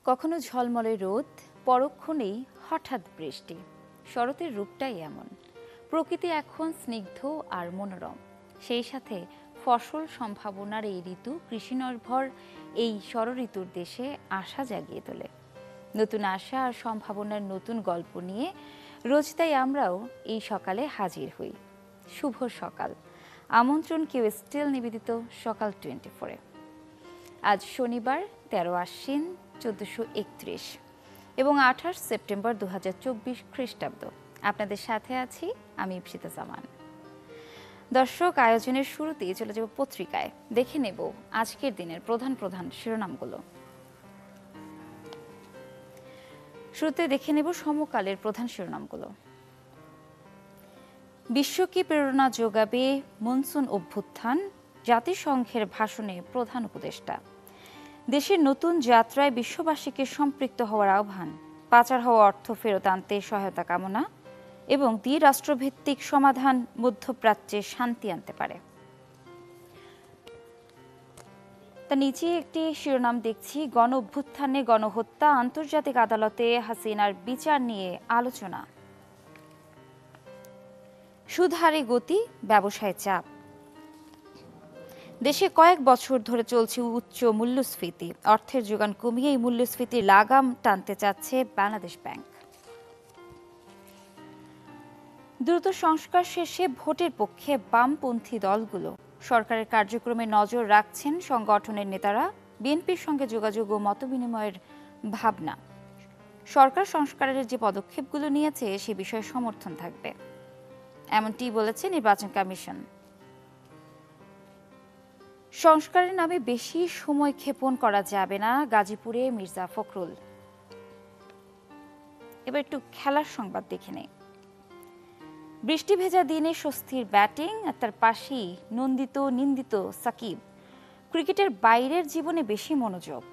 কখনো ঝলমলে রোদ, পরক্ষণেই হঠাৎ বৃষ্টি। শরতের রূপটাই এমন। প্রকৃতি এখন স্নিগ্ধ আর মনোরম। সেই সাথে ফসল সম্ভাবনার এই ঋতু কৃষিনির্ভর এই ষড়ঋতুর দেশে আশা জাগিয়ে তোলে। নতুন আশা আর সম্ভাবনার নতুন গল্প নিয়ে রোজ তাই আমরাও এই সকালে হাজির হই। শুভ সকাল, আমন্ত্রণ কেউ স্টিল নিবেদিত সকাল 24-এ। আজ শনিবার 13 আশ্বিন 1431 এবং 28 সেপ্টেম্বর 2024 খ্রিস্টাব্দ। আপনাদের সাথে আছি আমি ইপসিতা জামান। দর্শক, আয়োজনের শুরুতেই চলে যাব পত্রিকায়। দেখে নেব আজকের দিনের প্রধান প্রধান শিরোনামগুলো। শুরুতে দেখে নেব সমকালের প্রধান শিরোনামগুলো। বিশ্বকে প্রেরণা যোগাবে মনসুন অভ্যুত্থান, জাতিসংঘের ভাষণে প্রধান উপদেষ্টা। দেশের নতুন যাত্রায় বিশ্ববাসীকে সম্পৃক্ত হওয়ার আহ্বান, পাচার হওয়া অর্থ ফেরত আনতে সহায়তা কামনা এবং দ্বিরাষ্ট্রভিত্তিক সমাধান মধ্যপ্রাচ্যে শান্তি আনতে পারে। তার নিচে একটি শিরোনাম দেখছি, গণ অভ্যুত্থানে গণহত্যা, আন্তর্জাতিক আদালতে হাসিনার বিচার নিয়ে আলোচনা। সুদহারে গতি, ব্যবসায় চাপ। দেশে কয়েক বছর ধরে চলছে উচ্চ মূল্যস্ফীতি। অর্থের যোগান কমিয়ে এই মূল্যস্ফীতির লাগাম টানতে চাচ্ছে বাংলাদেশ ব্যাংক। দ্রুত সংস্কার শেষে ভোটের পক্ষে বামপন্থী দলগুলো। সরকারের কার্যক্রমে নজর রাখছেন সংগঠনের নেতারা। বিএনপির সঙ্গে যোগাযোগ ও মতবিনিময়ের ভাবনা। সরকার সংস্কারের যে পদক্ষেপগুলো নিয়েছে সে বিষয়ে সমর্থন থাকবে, এমনটি বলেছে নির্বাচন কমিশন। সংস্কারের নামে বেশি সময় ক্ষেপণ করা যাবে না, গাজীপুরে মির্জা ফখরুল। এবার একটু খেলার সংবাদ দেখে নেই। বৃষ্টি ভেজা দিনে স্বস্তির ব্যাটিং, আর তার পাশেই নন্দিত নিন্দিত সাকিব। ক্রিকেটের বাইরের জীবনে বেশি মনোযোগ।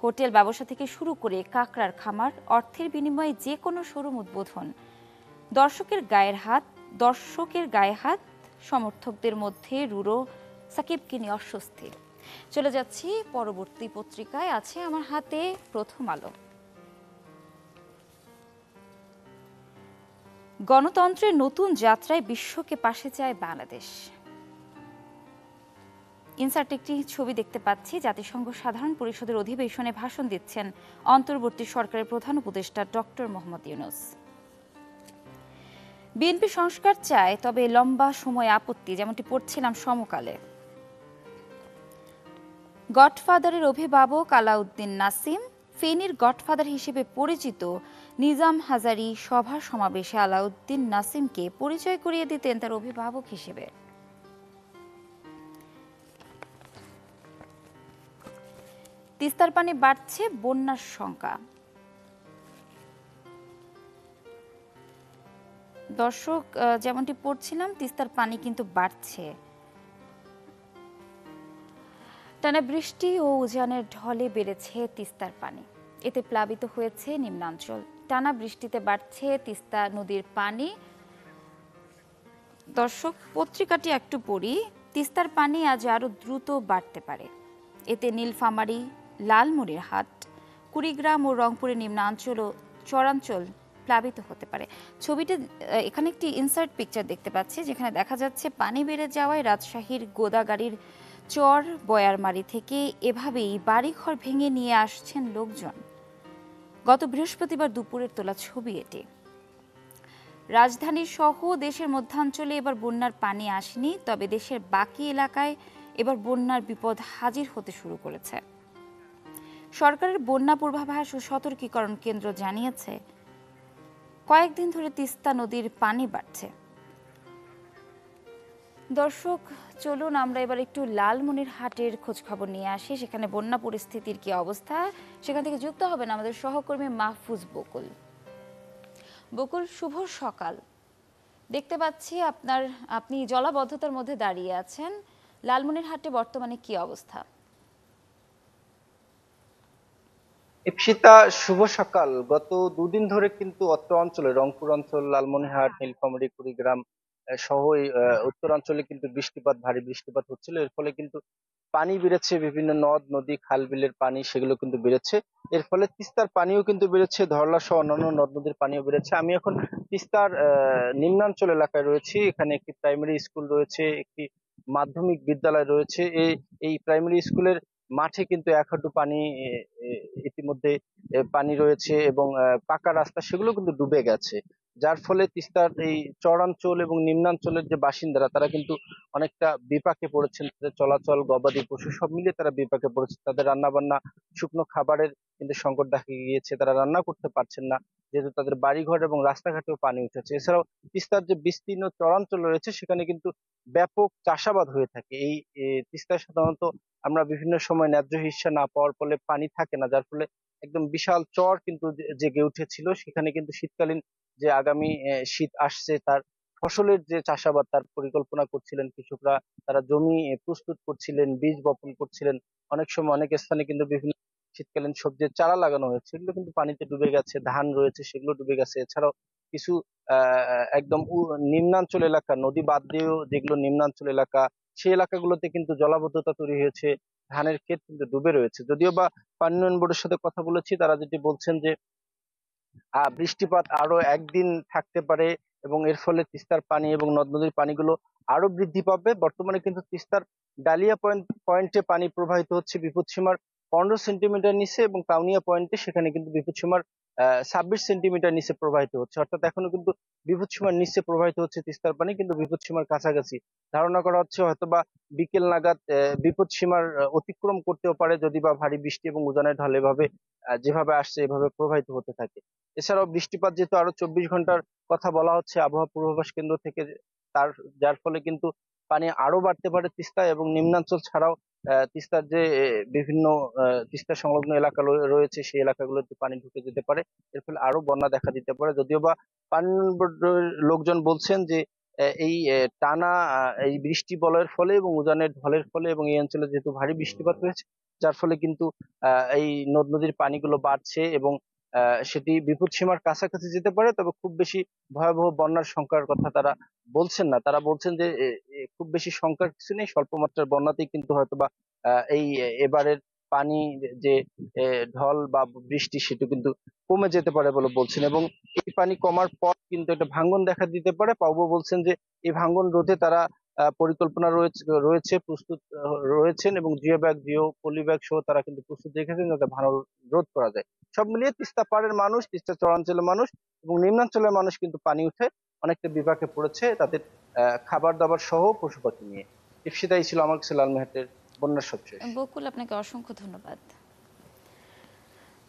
হোটেল ব্যবসা থেকে শুরু করে কাকড়ার খামার, অর্থের বিনিময়ে যে কোনো শোরুম উদ্বোধন। দর্শকের গায়ে হাত, সমর্থকদের মধ্যে রুড়ো সাকিবকে নিয়ে অস্বস্তি। চলে যাচ্ছি পরবর্তী পত্রিকায়। আছে আমার হাতে প্রথম আলো। গণতন্ত্রের নতুন যাত্রায় বিশ্বকে পাশে চায় বাংলাদেশ। ইনসার্ট একটি ছবি দেখতে পাচ্ছি। জাতিসংঘ সাধারণ পরিষদের অধিবেশনে ভাষণ দিচ্ছেন অন্তর্বর্তী সরকারের প্রধান উপদেষ্টা ডক্টর মোহাম্মদ ইউনূস। বিএনপি সংস্কার চায়, তবে লম্বা সময় আপত্তি, যেমনটি পড়ছিলাম সমকালে। গডফাদারের অভিভাবক আলাউদ্দিন নাসিম। ফেনীর গডফাদার হিসেবে পরিচিত নিজাম হাজারী সভা সমাবেশে আলাউদ্দিন নাসিমকে পরিচয় করিয়ে দিতেন তার অভিভাবক হিসেবে। তিস্তার পানি বাড়ছে, বন্যার শঙ্কা। দর্শক, যেমনটি পড়ছিলাম, তিস্তার পানি কিন্তু বাড়ছে। টানা বৃষ্টি ও উজানের ঢলে বেড়েছে তিস্তার পানি। এতে প্লাবিত হয়েছে নিম্নাঞ্চল। টানা বৃষ্টিতে বাড়ছে তিস্তা নদীর পানি। দর্শক, পত্রিকাটি একটু পড়ি। তিস্তার পানি আজ আরো দ্রুত বাড়তে পারে। এতে নীলফামারী, লালমনিরহাট, কুড়িগ্রাম ও রংপুরের নিম্নাঞ্চল ও চরাঞ্চল প্লাবিত হতে পারে। ছবিতে এখানে একটি ইনসার্ট পিকচার দেখতে পাচ্ছি, যেখানে দেখা যাচ্ছে পানি বেড়ে যাওয়ায় রাজশাহীর গোদাগাড়ির চর বয়ারমারি থেকে এভাবেই বাড়িঘর ভেঙে নিয়ে আসছেন লোকজন। গত বৃহস্পতিবার দুপুরের তোলা ছবি এটি। রাজধানী সহ দেশের মধ্যাঞ্চলে এবার বন্যার পানি আসেনি, তবে দেশের বাকি এলাকায় এবার বন্যার বিপদ হাজির হতে শুরু করেছে। সরকারের বন্যা পূর্বাভাস ও সতর্কীকরণ কেন্দ্র জানিয়েছে, কয়েকদিন ধরে তিস্তা নদীর পানি বাড়ছে। দর্শক, চলুন আমরা এবার একটু লালমনিরহাটের খোঁজ খবর নিয়ে আসি। সেখানে বন্যা পরিস্থিতির কি অবস্থা, সেখান থেকে যুক্ত হবেন আমাদের সহকর্মী মাহফুজ বকুল। বকুল, শুভ সকাল। দেখতে পাচ্ছি আপনি জলাবদ্ধতার মধ্যে দাঁড়িয়ে আছেন। লালমনিরহাটে বর্তমানে কি অবস্থা? ইপসিতা, শুভ সকাল। গত দুদিন ধরে কিন্তু অত্র অঞ্চলে রংপুর অঞ্চল, লালমনিরহাট, নীলফামারী, কুড়িগ্রাম সহ এই উত্তরাঞ্চলে কিন্তু ভারী বৃষ্টিপাত হচ্ছিল। এর ফলে কিন্তু পানি বেড়েছে, বিভিন্ন নদ নদী খাল বিলের পানি সেগুলো কিন্তু বেড়েছে। এর ফলে তিস্তার পানিও কিন্তু বেড়েছে, ধরলা সহ অন্যান্য নদ নদীর পানিও বেড়েছে। আমি এখন তিস্তার নিম্নাঞ্চল এলাকায় রয়েছি। এখানে একটি প্রাইমারি স্কুল রয়েছে, একটি মাধ্যমিক বিদ্যালয় রয়েছে। এই প্রাইমারি স্কুলের মাঠে কিন্তু 1 হাঁটু পানি ইতিমধ্যে পানি রয়েছে, এবং পাকা রাস্তা সেগুলো কিন্তু ডুবে গেছে। যার ফলে তিস্তার এই চরাঞ্চল এবং নিম্নাঞ্চলের যে বাসিন্দারা তারা কিন্তু অনেকটা বিপাকে পড়েছেন। তাদের চলাচল, গবাদি পশু সব মিলিয়ে তারা বিপাকে পড়েছে। তাদের রান্না বান্না, শুকনো খাবারের কিন্তু সংকট দেখা গিয়েছে। তারা রান্না করতে পারছেন না, যেহেতু তাদের বাড়িঘর এবং রাস্তাঘাটেও পানি উঠেছে। এছাড়াও তিস্তার যে বিস্তীর্ণ চরাঞ্চল রয়েছে সেখানে কিন্তু ব্যাপক চাষাবাদ হয়ে থাকে। এই তিস্তায় সাধারণত আমরা বিভিন্ন সময় ন্যায্য হিস্যা না পাওয়ার ফলে পানি থাকে না, যার ফলে একদম বিশাল চর কিন্তু জেগে উঠেছিল। সেখানে কিন্তু শীতকালীন যে আগামী শীত আসছে তার ফসলের যে চাষাবাদ তার পরিকল্পনা করছিলেন কৃষকরা। তারা জমি প্রস্তুত করছিলেন, বীজ বপন করছিলেন। অনেক সময় অনেক স্থানে কিন্তু বিভিন্ন শীতকালীন সবজির চারা লাগানো হয়েছে, সেগুলো কিন্তু পানিতে ডুবে গেছে। ধান রয়েছে সেগুলো ডুবে গেছে। এছাড়াও কিছু একদম নিম্নাঞ্চল এলাকা, নদী বাদ দিয়েও যেগুলো নিম্নাঞ্চল এলাকা, সেই এলাকাগুলোতে কিন্তু জলাবদ্ধতা তৈরি হয়েছে। ধানের ক্ষেত কিন্তু ডুবে রয়েছে। যদিও বা পানি উন্নয়ন বোর্ডের সাথে কথা বলেছি, তারা যেটি বলছেন যে বৃষ্টিপাত আরো একদিন থাকতে পারে, এবং এর ফলে তিস্তার পানি এবং নদ নদীর পানিগুলো আরো বৃদ্ধি পাবে। বর্তমানে কিন্তু তিস্তার ডালিয়া পয়েন্টে পানি প্রবাহিত হচ্ছে বিপদসীমার 15 সেন্টিমিটার নিচে, এবং কাউনিয়া পয়েন্টে সেখানে কিন্তু বিপদসীমার 26 সেন্টিমিটার নিচে প্রবাহিত হচ্ছে। অর্থাৎ এখনো কিন্তু বিপদসীমার নিচে প্রবাহিত হচ্ছে তিস্তার পানি, কিন্তু বিপদসীমার কাছাকাছি। ধারণা করা হচ্ছে হয়তোবা বিকেল নাগাদ বিপদসীমার অতিক্রম করতেও পারে, যদি বা ভারী বৃষ্টি এবং উজানের ঢল এভাবে যেভাবে আসছে এভাবে প্রবাহিত হতে থাকে। এছাড়াও বৃষ্টিপাত যেহেতু আরো 24 ঘন্টার কথা বলা হচ্ছে আবহাওয়া পূর্বাভাস কেন্দ্র থেকে, তার যার ফলে কিন্তু পানি আরো বাড়তে পারে তিস্তায়, এবং নিম্নাঞ্চল ছাড়াও তিস্তার যে বিভিন্ন তিস্তা সংলগ্ন এলাকা রয়েছে সেই এলাকাগুলোতে পানি ঢুকে যেতে পারে। এর ফলে আরো বন্যা দেখা দিতে পারে। যদিও বা পানি উন্নয়ন বোর্ডের লোকজন বলছেন যে এই টানা এই বৃষ্টি বলয়ের ফলে এবং উজানের ঢলের ফলে, এবং এই অঞ্চলে যেহেতু ভারী বৃষ্টিপাত হয়েছে, যার ফলে কিন্তু এই নদ নদীর পানিগুলো বাড়ছে, এবং সেটি বিপদসীমার কাছাকাছি যেতে পারে। তবে খুব বেশি ভয়াবহ বন্যার সংখ্যার কথা তারা বলছেন না। তারা বলছেন যে খুব বেশি সংখ্যার কিছু নেই, স্বল্প মাত্রার বন্যাতেই কিন্তু হয়তোবা এই এবারের পানি যে ঢল বা বৃষ্টি সেটা কিন্তু কমে যেতে পারে বলে বলছেন। এবং এই পানি কমার পর কিন্তু একটা ভাঙ্গন দেখা দিতে পারে। পাউবো বলছেন যে এই ভাঙ্গন রোধে তারা পরিকল্পনা রয়েছে, প্রস্তুত রয়েছেন, এবং geo bag, geo poly bag সহ তারা কিন্তু প্রস্তুত রেখেছেন যাতে ভাঙন রোধ করা যায়। সব মিলিয়ে তিস্তা পাড়ের মানুষ, তিস্তা চরাঞ্চলের মানুষ এবং নিম্নাঞ্চলের মানুষ কিন্তু পানি উঠে অনেকটা বিপাকে পড়েছে তাদের খাবার দাবার সহ পশু পাখি নিয়ে। ইপসিতাই ছিল আমার কাছে লাল মেহেটের বন্যার সবশেষ। বকুল, আপনাকে অসংখ্য ধন্যবাদ।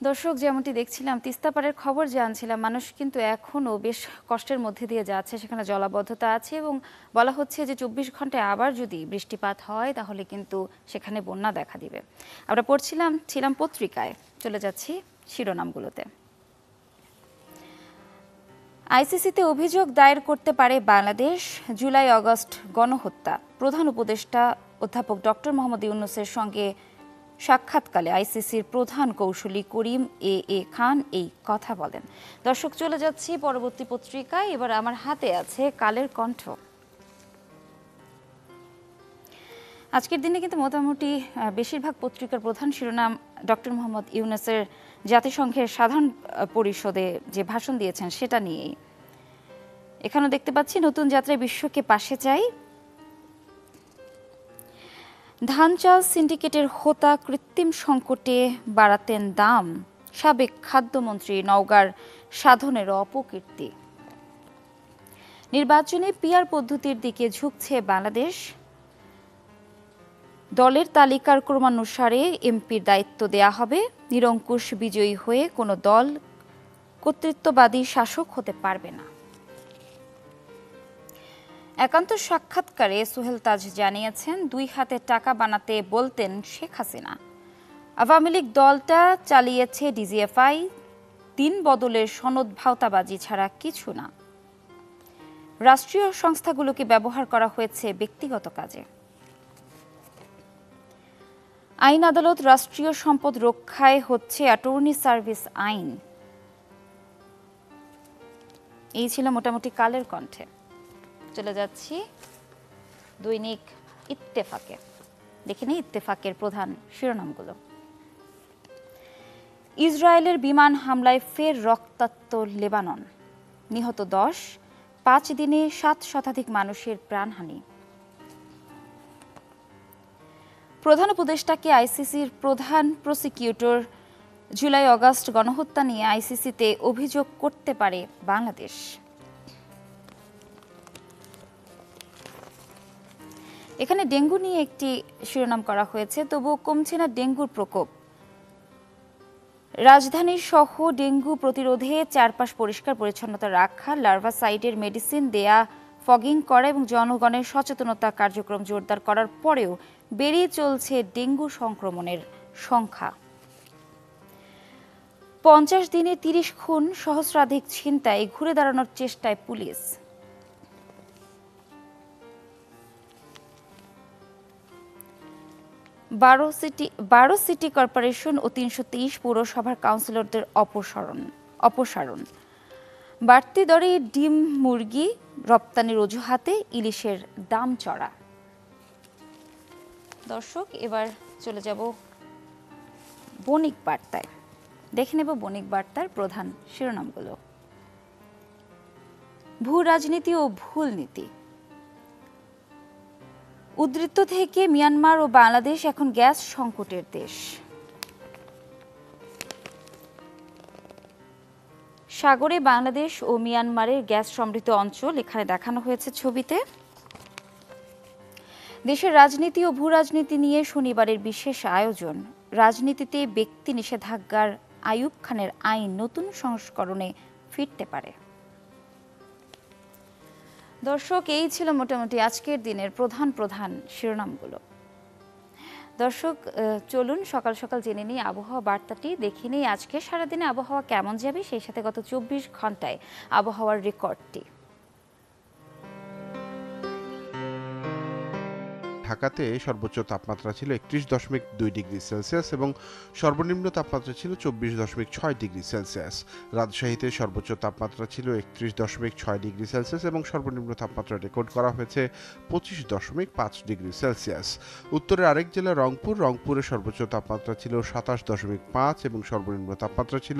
দর্শক, যেমনটি দেখছিলাম তিস্তাপাড়ের খবর জানছিলাম, মানুষ কিন্তু এখনো বেশ কষ্টের মধ্যে দিয়ে যাচ্ছে। সেখানে জলাবদ্ধতা আছে এবং বলা হচ্ছে যে 24 ঘন্টায় আবার যদি বৃষ্টিপাত হয় তাহলে কিন্তু সেখানে বন্যা দেখা দিবে। আমরা ছিলাম পত্রিকায়। চলে যাচ্ছি শিরোনামগুলোতে। আইসিসিতে অভিযোগ দায়ের করতে পারে বাংলাদেশ। জুলাই আগস্ট গণহত্যা। প্রধান উপদেষ্টা অধ্যাপক ডক্টর মোহাম্মদ ইউনূসের সঙ্গে সাক্ষাৎকালে আইসিসির প্রধান কৌঁসুলি করিম এ খান এই কথা বলেন। দর্শক, চলে যাচ্ছি পরবর্তী পত্রিকায়। এবার আমার হাতে আছে কালের কণ্ঠ। আজকের দিনে কিন্তু মোটামুটি বেশিরভাগ পত্রিকার প্রধান শিরোনাম ডক্টর মোহাম্মদ ইউনূসের জাতিসংঘের সাধারণ পরিষদে যে ভাষণ দিয়েছেন সেটা নিয়েই। এখানেও দেখতে পাচ্ছি নতুন যাত্রায় বিশ্বকে পাশে চাই। ধান চাল সিন্ডিকেটের হোতা কৃত্রিম সংকটে বাড়াতেন দাম। সাবেক খাদ্যমন্ত্রী নওগাঁর সাধনের অপকীর্তি। নির্বাচনে পিআর পদ্ধতির দিকে ঝুঁকছে বাংলাদেশ। দলের তালিকার ক্রমানুসারে এমপির দায়িত্ব দেয়া হবে। নিরঙ্কুশ বিজয়ী হয়ে কোনো দল কর্তৃত্ববাদী শাসক হতে পারবে না। একান্ত সাক্ষাৎকারে সোহেল তাজ জানিয়েছেন, 2 হাতে টাকা বানাতে বলতেন শেখ হাসিনা। আওয়ামী লীগ দলটা চালিয়েছে ডিজিএফআই, 3 বদলের সনদ ভাওতাবাজি ছাড়া কিছু না। রাষ্ট্রীয় সংস্থাগুলোকে ব্যবহার করা হয়েছে ব্যক্তিগত কাজে। আইন আদালত রাষ্ট্রীয় সম্পদ রক্ষায় হচ্ছে অ্যাটর্নি সার্ভিস আইন। এই ছিল মোটামুটি কালের কণ্ঠে। চলে যাচ্ছি দৈনিক ইত্তেফাকে। দেখে নিই ইত্তেফাকের প্রধান শিরোনামগুলো। ইসরায়েলের বিমান হামলায় ফের রক্তাক্ত লেবানন, নিহত 10, 5 দিনে 7 শতাধিক মানুষের প্রাণহানি। প্রধান উপদেষ্টাকে আইসিসির প্রধান প্রসিকিউটর জুলাই অগাস্ট গণহত্যা নিয়ে আইসিসিতে অভিযোগ করতে পারে বাংলাদেশ। এখানে ডেঙ্গু নিয়ে একটি শিরোনাম করা হয়েছে, তবুও কমছে না ডেঙ্গুর প্রকোপ। রাজধানী সহ ডেঙ্গু প্রতিরোধে চারপাশ পরিষ্কার পরিচ্ছন্নতা রাখা, লার্ভাসাইডের মেডিসিন দেয়া, ফগিং করা এবং জনগণের সচেতনতা কার্যক্রম জোরদার করার পরেও বেড়েই চলছে ডেঙ্গু সংক্রমণের সংখ্যা। 50 দিনে 30 খুন, সহস্রাধিক ছিনতাই, ঘুরে দাঁড়ানোর চেষ্টায় পুলিশ। বারো সিটি কর্পোরেশন ও 323 পৌরসভার কাউন্সিলরদের অপসারণ। বাড়তি দরে ডিম, মুরগি রপ্তানির অজুহাতে ইলিশের দাম চড়া। দর্শক, এবার চলে যাব বণিক বার্তায়। দেখে নেব বণিক বার্তার প্রধান শিরোনামগুলো। ভূ রাজনীতি ও ভুল নীতি। উদ্বৃত্ত থেকে মিয়ানমার ও বাংলাদেশ এখন গ্যাস সংকটের দেশ। সাগরে বাংলাদেশ ও মিয়ানমারের গ্যাস সমৃদ্ধ অঞ্চল এখানে দেখানো হয়েছে ছবিতে। দেশের রাজনীতি ও ভূ রাজনীতি নিয়ে শনিবারের বিশেষ আয়োজন। রাজনীতিতে ব্যক্তি নিষেধাজ্ঞার আইয়ুব খানের আইন নতুন সংস্করণে ফিরতে পারে। দর্শক, এই ছিল মোটামুটি আজকের দিনের প্রধান শিরোনামগুলো। দর্শক, চলুন সকাল সকাল জেনে নিই আবহাওয়া বার্তাটি, দেখে নিই আজকে সারাদিনে আবহাওয়া কেমন যাবে, সেই সাথে গত 24 ঘন্টায় আবহাওয়ার রেকর্ডটি। ঢাকাতে সর্বোচ্চ তাপমাত্রা ছিল 31.2 ডিগ্রি সেলসিয়াস এবং সর্বনিম্ন তাপমাত্রা ছিল 24.6 ডিগ্রি সেলসিয়াস। রাজশাহীতে সর্বোচ্চ তাপমাত্রা ছিল 31.6 ডিগ্রি সেলসিয়াস এবং সর্বনিম্ন তাপমাত্রা রেকর্ড করা হয়েছে 25.5 ডিগ্রি সেলসিয়াস। উত্তরের আরেক জেলা রংপুরে সর্বোচ্চ তাপমাত্রা ছিল 27.5 এবং সর্বনিম্ন তাপমাত্রা ছিল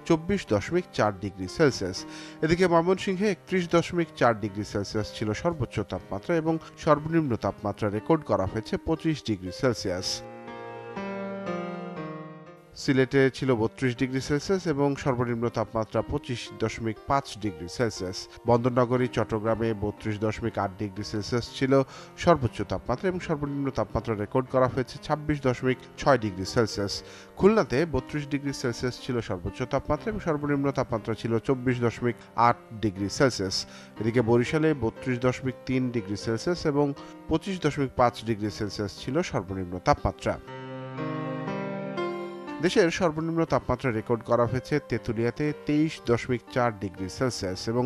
24.4 ডিগ্রি সেলসিয়াস। এদিকে ময়মনসিংহে 31.4 ডিগ্রি সেলসিয়াস ছিল সর্বোচ্চ তাপমাত্রা এবং সর্বনিম্ন তাপমাত্রা রেকর্ড করা হয়েছে 25 ডিগ্রি সেলসিয়াস। সিলেটে ছিল 32 ডিগ্রি সেলসিয়াস এবং সর্বনিম্ন তাপমাত্রা 25.5 ডিগ্রি সেলসিয়াস। বন্দরনগরী চট্টগ্রামে 32.8 ডিগ্রি সেলসিয়াস ছিল সর্বোচ্চ তাপমাত্রা এবং সর্বনিম্ন তাপমাত্রা রেকর্ড করা হয়েছে 26.6 ডিগ্রি সেলসিয়াস। খুলনাতে 32 ডিগ্রি সেলসিয়াস ছিল সর্বোচ্চ তাপমাত্রা এবং সর্বনিম্ন তাপমাত্রা ছিল 24.8 ডিগ্রি সেলসিয়াস। এদিকে বরিশালে 32.3 ডিগ্রি সেলসিয়াস এবং 25.5 ডিগ্রি সেলসিয়াস ছিল সর্বনিম্ন তাপমাত্রা। দেশের সর্বনিম্ন তাপমাত্রা রেকর্ড করা হয়েছে তেঁতুলিয়াতে 23.4 ডিগ্রি সেলসিয়াস এবং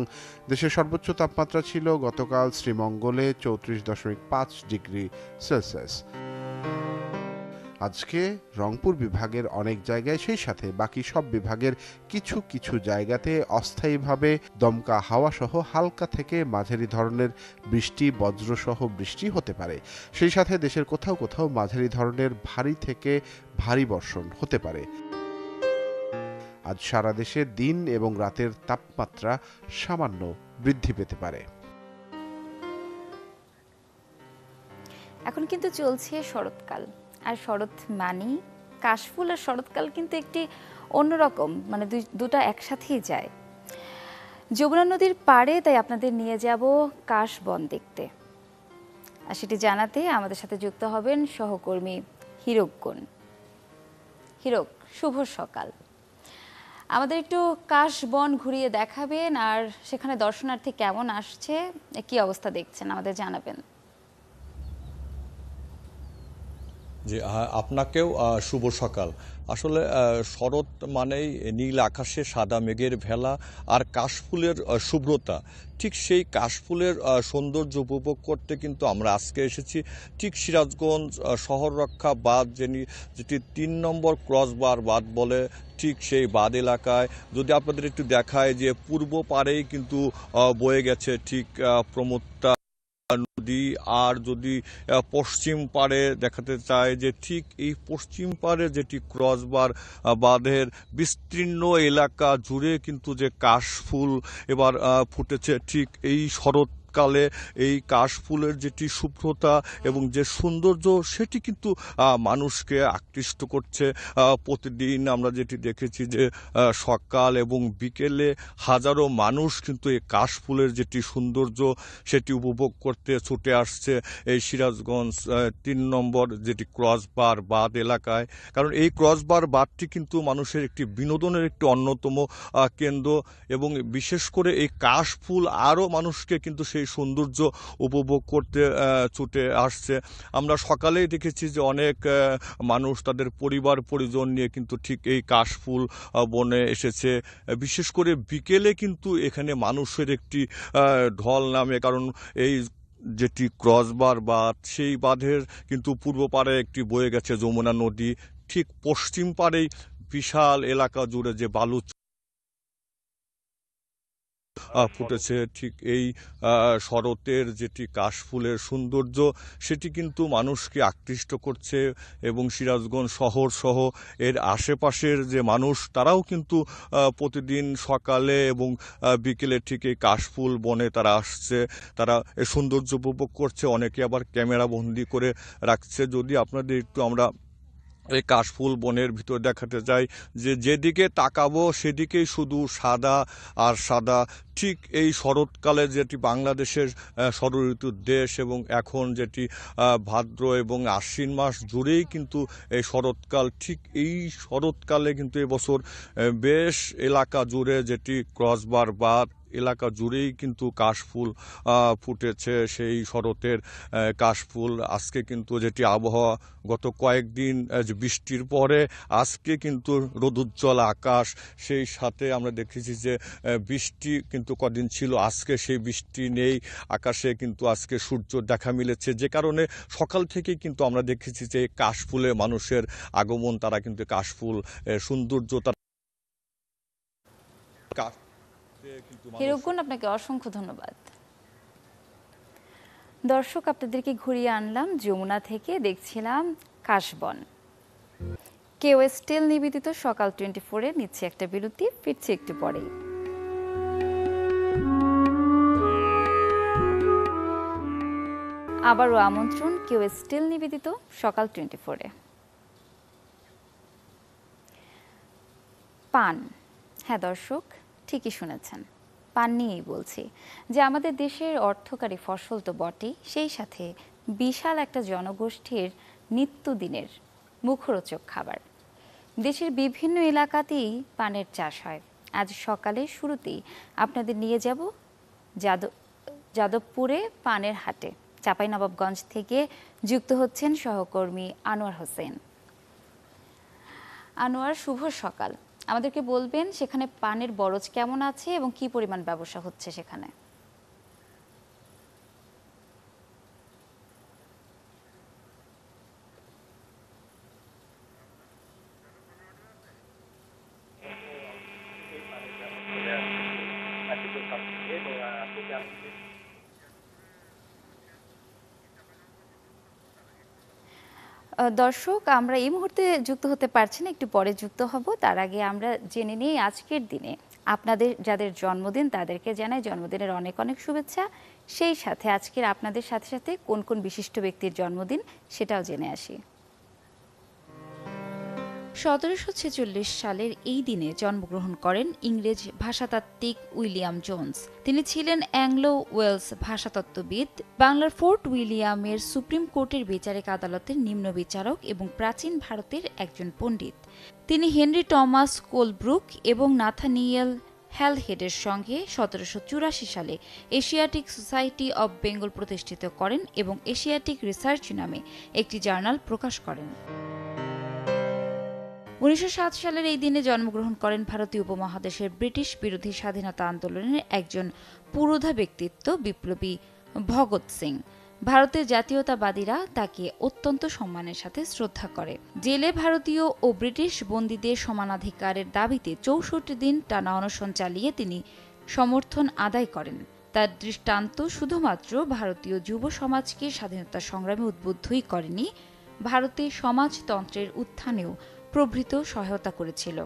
দেশের সর্বোচ্চ তাপমাত্রা ছিল গতকাল শ্রীমঙ্গলে 34.5 ডিগ্রি সেলসিয়াস। আজকে রংপুর বিভাগের অনেক জায়গায়, সেই সাথে বাকি সব বিভাগের কিছু কিছু জায়গাতে অস্থায়ীভাবে দমকা হাওয়া সহ হালকা থেকে মাঝারি ধরনের বৃষ্টি, বজ্রসহ বৃষ্টি হতে পারে। সেই সাথে দেশের কোথাও কোথাও মাঝারি ধরনের ভারী থেকে ভারী বর্ষণ হতে পারে। আজ সারা দেশে দিন এবং রাতের তাপমাত্রা সামান্য বৃদ্ধি পেতে পারে। এখন কিন্তু চলছে শরৎকাল, আর শরৎ মানি কাশফুল আর শরৎকাল কিন্তু একটি অন্যরকম, মানে দুটা একসাথেই যায়। যমুনা নদীর পাড়ে তাই আপনাদের নিয়ে যাব কাশবন দেখতে, আর সেটি জানাতে আমাদের সাথে যুক্ত হবেন সহকর্মী হিরকগুণ। হিরক, শুভ সকাল। আমাদের একটু কাশবন ঘুরিয়ে দেখাবেন, আর সেখানে দর্শনার্থী কেমন আসছে, কি অবস্থা দেখছেন আমাদের জানাবেন। জি, আপনাকেও শুভ সকাল। আসলে শরৎ মানেই নীল আকাশে সাদা মেঘের ভেলা আর কাশফুলের শুভ্রতা। ঠিক সেই কাশফুলের সৌন্দর্য উপভোগ করতে কিন্তু আমরা আজকে এসেছি ঠিক সিরাজগঞ্জ শহর রক্ষা বাঁধ, যেটি 3 নম্বর ক্রসবার বাঁধ বলে, ঠিক সেই বাঁধ এলাকায়। যদি আপনাদের একটু দেখায় যে পূর্ব পাড়েই কিন্তু বয়ে গেছে ঠিক প্রমত্তা নদী। আর যদি পশ্চিম পাড়ে দেখাতে চায় যে ঠিক এই পশ্চিম পাড়ে যেটি ক্রসবার বাঁধের বিস্তীর্ণ এলাকা জুড়ে কিন্তু যে কাশফুল এবার ফুটেছে, ঠিক এই শরৎকালে এই কাশফুলের যেটি শুভ্রতা এবং যে সৌন্দর্য সেটি কিন্তু মানুষকে আকৃষ্ট করছে। প্রতিদিন আমরা যেটি দেখেছি যে সকাল এবং বিকেলে হাজারো মানুষ কিন্তু এই কাশফুলের যেটি সৌন্দর্য সেটি উপভোগ করতে ছুটে আসছে এই সিরাজগঞ্জ ৩ নম্বর যেটি ক্রসবার বাঁধ এলাকায়। কারণ এই ক্রসবার বাঁধটি কিন্তু মানুষের একটি বিনোদনের একটি অন্যতম কেন্দ্র, এবং বিশেষ করে এই কাশফুল আরও মানুষকে কিন্তু সেই সৌন্দর্য উপভোগ করতে ছুটে আসছে। আমরা সকালেই দেখেছি যে অনেক মানুষ তাদের পরিবার পরিজন নিয়ে কিন্তু ঠিক এই কাশফুল বনে এসেছে। বিশেষ করে বিকেলে কিন্তু এখানে মানুষের একটি ঢল নামে, কারণ এই যেটি ক্রসবার বাঁধ সেই বাঁধের কিন্তু পূর্ব পাড়ে একটি বয়ে গেছে যমুনা নদী, ঠিক পশ্চিম পাড়েই বিশাল এলাকা জুড়ে যে বালু ফুটেছে, ঠিক এই শরতের যেটি কাশফুলের সৌন্দর্য সেটি কিন্তু মানুষকে আকৃষ্ট করছে, এবং সিরাজগঞ্জ শহর সহ এর আশেপাশের যে মানুষ তারাও কিন্তু প্রতিদিন সকালে এবং বিকেলে ঠিক এই কাশফুল বনে তারা আসছে, তারা এই সৌন্দর্য উপভোগ করছে, অনেকে আবার ক্যামেরা বন্দি করে রাখছে। যদি আপনাদের একটু আমরা এই কাশফুল বনের ভিতর দেখাতে চাই যে যেদিকে তাকাবো সেদিকেই শুধু সাদা আর সাদা। ঠিক এই শরৎকালে যেটি বাংলাদেশের ষড়ঋতুর দেশ, এবং এখন যেটি ভাদ্র এবং আশ্বিন মাস জুড়েই কিন্তু এই শরৎকাল, ঠিক এই শরৎকালে কিন্তু এবছর বেশ এলাকা জুড়ে যেটি ক্রসবার বাঁধ এলাকা জুড়েই কিন্তু কাশফুল ফুটেছে, সেই শরতের কাশফুল। আজকে কিন্তু যেটি আবহাওয়া গত কয়েকদিন বৃষ্টির পরে আজকে কিন্তু রোদুজ্জ্বল আকাশ, সেই সাথে আমরা দেখেছি যে বৃষ্টি কিন্তু কদিন ছিল, আজকে সেই বৃষ্টি নেই, আকাশে কিন্তু আজকে সূর্য দেখা মিলেছে, যে কারণে সকাল থেকেই কিন্তু আমরা দেখেছি যে কাশফুলে মানুষের আগমন, তারা কিন্তু কাশফুল সৌন্দর্য হিরুগুন, আপনাকে অসংখ্য ধন্যবাদ। দর্শক, আপনাদেরকে ঘুরিয়ে আনলাম যমুনা থেকে, দেখছিলাম কাশবন। কেউ স্টিল নিবেদিত সকাল 24-এ নিচ্ছে একটা বিরতি, ফিরছে একটু পরেই। আবারও আমন্ত্রণ কেউ স্টিল নিবেদিত সকাল 24-এ। পান, হ্যাঁ দর্শক ঠিকই শুনেছেন, পান নিয়েই বলছি, যে আমাদের দেশের অর্থকারী ফসল তো বটেই, সেই সাথে বিশাল একটা জনগোষ্ঠীর নিত্যদিনের মুখরোচক খাবার। দেশের বিভিন্ন এলাকাতেই পানের চাষ হয়। আজ সকালে শুরুতেই আপনাদের নিয়ে যাব যাদবপুরে পানের হাটে। চাঁপাইনবাবগঞ্জ থেকে যুক্ত হচ্ছেন সহকর্মী আনোয়ার হোসেন। আনোয়ার, শুভ সকাল। আমাদেরকে বলবেন সেখানে পানের বরজ কেমন আছে এবং কি পরিমাণ ব্যবসা হচ্ছে সেখানে? দর্শক, আমরা এই মুহূর্তে যুক্ত হতে পারছি না, একটু পরে যুক্ত হব। তার আগে আমরা জেনে নিই আজকের দিনে আপনাদের যাদের জন্মদিন তাদেরকে জানাই জন্মদিনের অনেক অনেক শুভেচ্ছা। সেই সাথে আজকের আপনাদের সাথে সাথে কোন কোন বিশিষ্ট ব্যক্তির জন্মদিন সেটাও জেনে আসি। 1746 সালের এই দিনে জন্মগ্রহণ করেন ইংরেজ ভাষাতাত্ত্বিক উইলিয়াম জোন্স। তিনি ছিলেন অ্যাংলো ওয়েলস ভাষাতত্ত্ববিদ, বাংলার ফোর্ট উইলিয়ামের সুপ্রিম কোর্টের বিচারিক আদালতের নিম্ন বিচারক এবং প্রাচীন ভারতের একজন পণ্ডিত। তিনি হেনরি টমাস কোলব্রুক এবং নাথানিয়েল হ্যালহেডের সঙ্গে 1784 সালে এশিয়াটিক সোসাইটি অব বেঙ্গল প্রতিষ্ঠিত করেন এবং এশিয়াটিক রিসার্চ নামে একটি জার্নাল প্রকাশ করেন। 1907 সালের এই দিনে জন্মগ্রহণ করেন ভারতীয় উপমহাদেশের ব্রিটিশ বিরোধী স্বাধীনতা আন্দোলনের একজন পুরোধা ব্যক্তিত্ব বিপ্লবী ভগৎ সিং। ভারতের জাতীয়তাবাদীরা তাকে অত্যন্ত সম্মানের সাথে শ্রদ্ধা করে। জেলে ভারতীয় ও ব্রিটিশ বন্দীদের সমানাধিকারের দাবিতে 64 দিন টানা অনশন চালিয়ে তিনি সমর্থন আদায় করেন। তার দৃষ্টান্ত শুধুমাত্র ভারতীয় যুব সমাজকে স্বাধীনতা সংগ্রামে উদ্বুদ্ধই করেনি, ভারতে সমাজতন্ত্রের উত্থানেও প্রভূত সহায়তা করেছিল।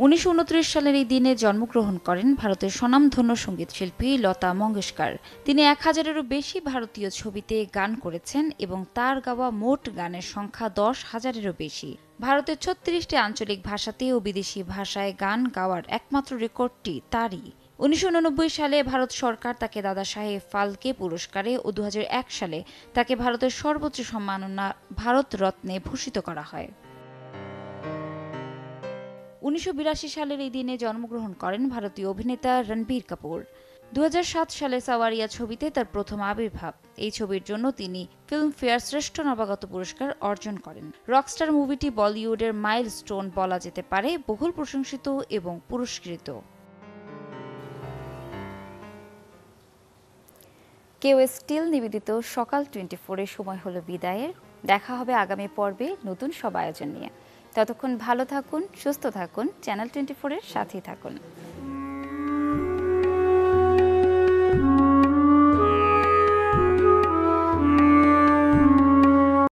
1929 সালের এই দিনে জন্মগ্রহণ করেন ভারতের স্বনামধন্য সঙ্গীতশিল্পী লতা মঙ্গেশকর। তিনি 1000-এরও বেশি ভারতীয় ছবিতে গান করেছেন এবং তার গাওয়া মোট গানের সংখ্যা 10,000-এরও বেশি। ভারতের 36টি আঞ্চলিক ভাষাতে ও বিদেশি ভাষায় গান গাওয়ার একমাত্র রেকর্ডটি তারই। 1989 সালে ভারত সরকার তাকে দাদা সাহেব ফালকে পুরস্কারে ও 2001 সালে তাকে ভারতের সর্বোচ্চ সম্মাননা ভারত রত্নে ভূষিত করা হয়। 1982 সালের এই দিনে জন্মগ্রহণ করেন ভারতীয় অভিনেতা রণবীর কাপুর। 2007 সালে সাওয়ারিয়া ছবিতে তার প্রথম আবির্ভাব। এই ছবির জন্য তিনি ফিল্মফেয়ার শ্রেষ্ঠ নবাগত পুরস্কার অর্জন করেন। রকস্টার মুভিটি বলিউডের মাইলস্টোন বলা যেতে পারে, বহুল প্রশংসিত এবং পুরস্কৃত। কেউ স্টিল নিবেদিত সকাল 24-এর সময় হলো বিদায়ের। দেখা হবে আগামী পর্বে নতুন সব আয়োজন নিয়ে। ততক্ষণ ভালো থাকুন, সুস্থ থাকুন, চ্যানেল 24-এর সাথেই থাকুন।